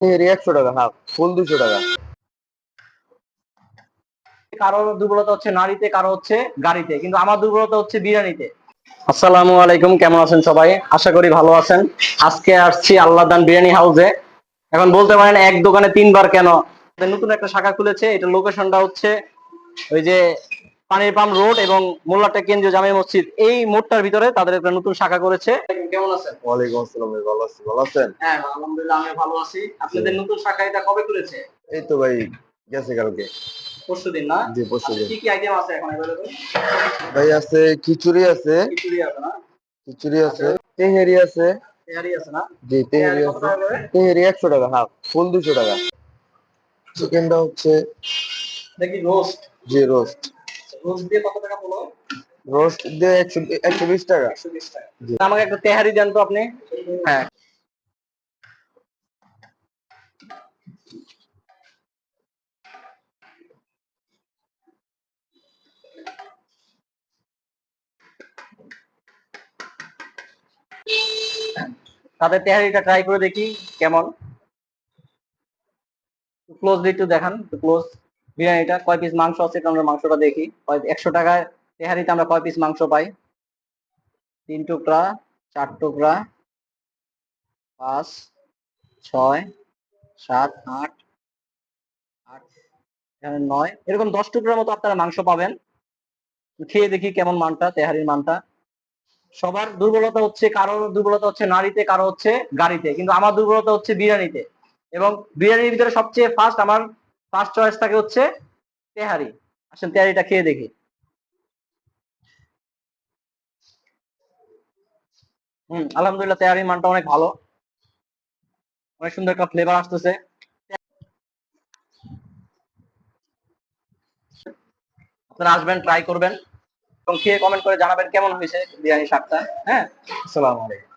তেহারি 100 টাকা হাফ, ফুল 200 টাকা। কারো দুর্বলতা হচ্ছে নারীতে, কারো হচ্ছে গাড়িতে, কিন্তু আমার দুর্বলতা হচ্ছে বিরিয়ানিতে। আসসালামু আলাইকুম, কেমন আছেন সবাই? আশা করি ভালো আছেন। আজকে আসছি আল্লাহদান বিরিয়ানি হাউসে। এখন বলতে পারেন এক দোকানে তিনবার কেন। নতুন একটা শাখা খুলেছে, এটা লোকেশনটা হচ্ছে ওই যে পানির পাম্প রোড এবং মোল্লারটেক কেন্দ্রীয় জামে মসজিদ, এই মোড়টার ভিতরে তাদের একটা নতুন শাখা করেছে। কেমন আছেন? ওয়ালাইকুম আসসালাম ভাই, ভালো আছি। ভালো আছেন? হ্যাঁ আলহামদুলিল্লাহ, আমি ভালো আছি। আপনাদের নতুন শাখা এটা কবে খুলেছে? এই তো ভাই, গেছে কালকে। পরশুদিন না? জি, পরশু আচ্ছা, দিন। কি কি আইটেম আছে এখন अवेलेबल? ভাই আছে খিচুড়ি আছে, খিচুড়ি আছে না? খিচুড়ি আচ্ছা, আছে, তেহারি আছে। তেহারি আছে না? জি, তেহারি তেহারি কত আছে। টাকা করে? তেহারি 100 টাকা হাফ, ফুল 200 টাকা। চিকেনটা হচ্ছে দেখি রোস্ট। জি রোস্ট। রোস্ট দিয়ে কত টাকা পড়লো? রোস্ট দিয়ে 120 টাকা। 120 টাকা। জি। আমাকে একটা তেহারি দেন তো আপনি। হ্যাঁ। তাদের তেহারিটা ট্রাই করে দেখি কেমন। ক্লোজলি একটু দেখান, ক্লোজ। বিরিয়ানিটা কয় পিস মাংস আছে এটা আমরা মাংসটা দেখি। 100 টাকায় তেহারিতে আমরা কয় পিস মাংস পাই? 3 টুকরা, 4 টুকরা, 5, 6, 7, 8, 8, এখানে 9, এরকম 10 টুকরার মতো আপনারা মাংস পাবেন। খেয়ে দেখি কেমন মানটা, তেহারির মানটা। সবার দুর্বলতা হচ্ছে, কারো দুর্বলতা হচ্ছে নারীতে, কারো হচ্ছে গাড়িতে, কিন্তু আমার দুর্বলতা হচ্ছে বিরিয়ানিতে। এবং বিরিয়ানির ভিতরে সবচেয়ে আমার ফার্স্ট চয়েস থাকে হচ্ছে তেহারি। আসেন তেহারিটা খেয়ে দেখি। আলহামদুলিল্লাহ, তেহারির মানটা অনেক ভালো, অনেক সুন্দর একটা ফ্লেভার আসতেছে। আপনারা আসবেন, ট্রাই করবেন এবং খেয়ে কমেন্ট করে জানাবেন কেমন হয়েছে বিরিয়ানি স্বাদটা। হ্যাঁ, আসসালামু আলাইকুম।